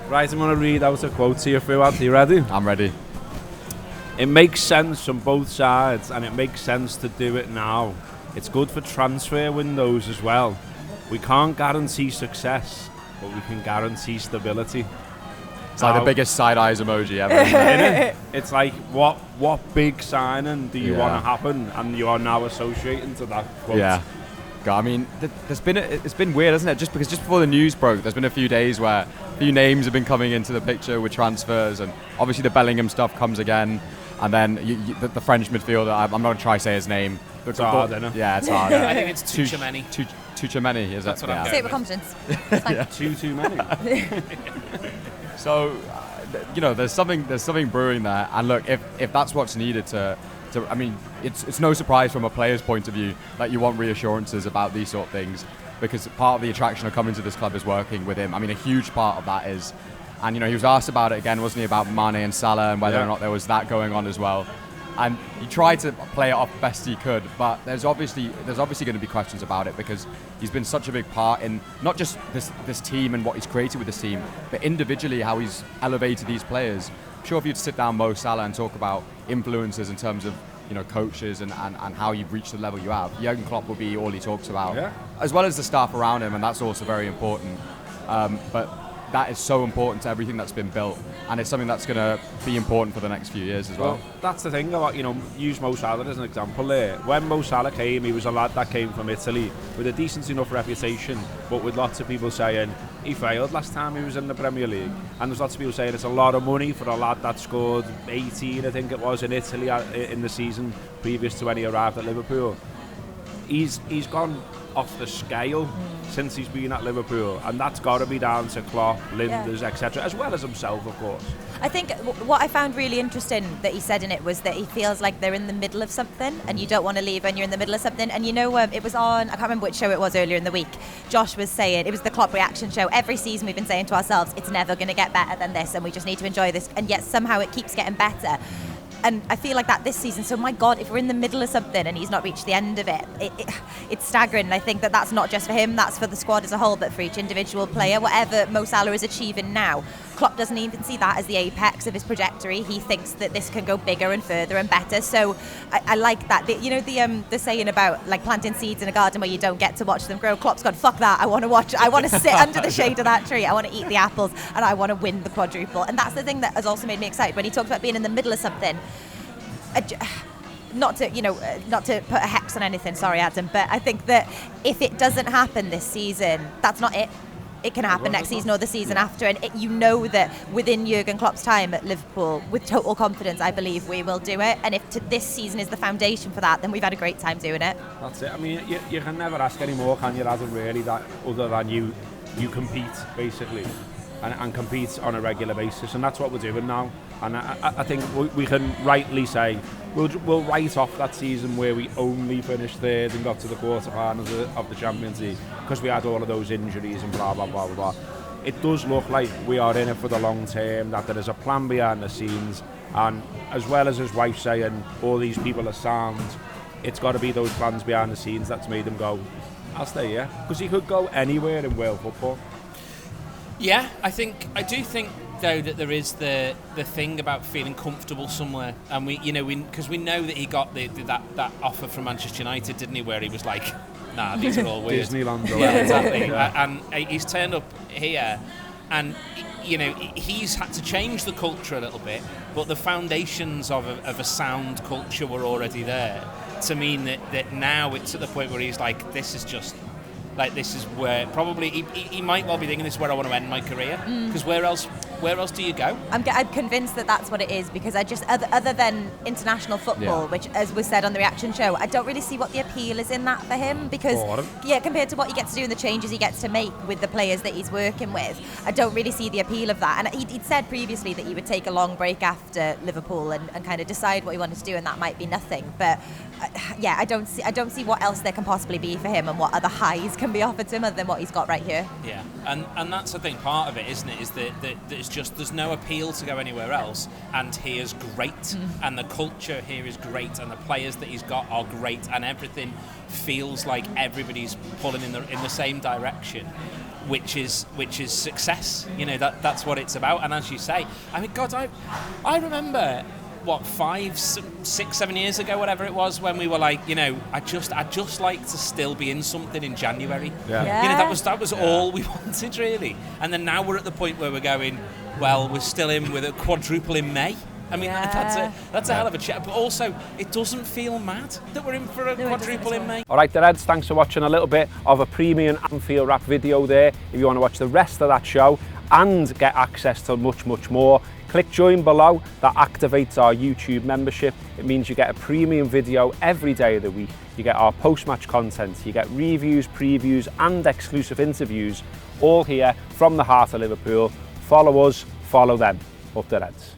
Right, I'm going to read out a quote to you, Fuad. Are you ready? I'm ready. It makes sense from both sides, and it makes sense to do it now. It's good for transfer windows as well. We can't guarantee success, but we can guarantee stability. It's like the biggest side eyes emoji ever. Isn't it? It's like, what big signing do you want to happen? And you are now associating to that quote. Yeah. God, I mean, it's been weird, hasn't it? Just before the news broke, there's been a few days where a few names have been coming into the picture with transfers, and obviously the Bellingham stuff comes again, and then the French midfielder, I'm not going to try to say his name. It's hard, isn't it? Yeah, it's hard. I think it's Tuchemani. Tuchemani, is That's it? what I'm Say it with confidence. Too many. So, there's something brewing there, and look, if that's what's needed to I mean, it's no surprise from a player's point of view that you want reassurances about these sort of things, because part of the attraction of coming to this club is working with him. I mean, a huge part of that is, and he was asked about it again, wasn't he, about Mane and Salah and whether or not there was that going on as well. And he tried to play it off best he could, but there's obviously going to be questions about it, because he's been such a big part in not just this team and what he's created with this team, but individually how he's elevated these players. I'm sure if you'd sit down Mo Salah and talk about influences in terms of coaches and how you've reached the level you have, Jurgen Klopp will be all he talks about, as well as the staff around him, and that's also very important. But that is so important to everything that's been built, and it's something that's going to be important for the next few years as well. That's the thing about, use Mo Salah as an example there. When Mo Salah came, he was a lad that came from Italy with a decent enough reputation, but with lots of people saying he failed last time he was in the Premier League. And there's lots of people saying it's a lot of money for a lad that scored 18, I think it was, in Italy in the season previous to when he arrived at Liverpool. He's gone off the scale since he's been at Liverpool, and that's got to be down to Klopp, Linders, etc., as well as himself, of course. I think what I found really interesting that he said in it was that he feels like they're in the middle of something, and you don't want to leave when you're in the middle of something. And it was on, I can't remember which show it was earlier in the week, Josh was saying, it was the Klopp reaction show, every season we've been saying to ourselves, it's never going to get better than this, and we just need to enjoy this, and yet somehow it keeps getting better. And I feel like that this season. So my God, if we're in the middle of something and he's not reached the end of it, it's staggering. And I think that's not just for him, that's for the squad as a whole, but for each individual player. Whatever Mo Salah is achieving now, Klopp doesn't even see that as the apex of his trajectory. He thinks that this can go bigger and further and better. So I like that. The saying about like planting seeds in a garden where you don't get to watch them grow. Klopp's gone, fuck that. I want to sit under the shade of that tree. I want to eat the apples, and I want to win the quadruple. And that's the thing that has also made me excited when he talks about being in the middle of something. Not to put a hex on anything, sorry Adam, but I think that if it doesn't happen this season, that's not it. It can happen next season or the season after, and that within Jurgen Klopp's time at Liverpool, with total confidence, I believe we will do it. And if this season is the foundation for that, then we've had a great time doing it. That's it. I mean, you can never ask any more, can you, Adam, really, that other than you compete, basically, and compete on a regular basis, and that's what we're doing now. And I think we can rightly say we'll write off that season where we only finished third and got to the quarterfinals of the Champions League because we had all of those injuries and blah blah blah blah blah. It does look like we are in it for the long term, that there is a plan behind the scenes, and as well as his wife saying all these people are sound, it's got to be those plans behind the scenes that's made him go, I'll stay here, because he could go anywhere in world football. Yeah, I do think though that there is the thing about feeling comfortable somewhere, and because we know that he got that offer from Manchester United, didn't he, where he was like, nah, these are all weird. Disneyland. Yeah, exactly. And he's turned up here, and he's had to change the culture a little bit, but the foundations of a sound culture were already there, to mean that now it's at the point where he's like, this is where probably he might well be thinking, this is where I want to end my career, because where else do you go? I'm convinced that that's what it is, because I just other than international football, which as was said on the reaction show, I don't really see what the appeal is in that for him, because compared to what he gets to do and the changes he gets to make with the players that he's working with, I don't really see the appeal of that. And he'd said previously that he would take a long break after Liverpool and kind of decide what he wanted to do, and that might be nothing, but I don't see what else there can possibly be for him and what other highs can be offered to him other than what he's got right here. Yeah, and that's I think part of it, isn't it? Is that it's just there's no appeal to go anywhere else, and here's great, and the culture here is great, and the players that he's got are great, and everything feels like everybody's pulling in the same direction. which is success. You know, that's what it's about. And as you say, I mean, God, I remember what 5, 6, 7 years ago, whatever it was, when we were like, you know, I just like to still be in something in January. Yeah. You know, that was all we wanted really. And then now we're at the point where we're going, well, we're still in with a quadruple in May. I mean, that's a hell of a chat. But also, it doesn't feel mad that we're in for a quadruple in May. All right, the Reds, thanks for watching a little bit of a premium Anfield Wrap video there. If you want to watch the rest of that show and get access to much, much more, click join below. That activates our YouTube membership. It means you get a premium video every day of the week. You get our post-match content. You get reviews, previews and exclusive interviews all here from the heart of Liverpool. Follow us, follow them. Up the Reds.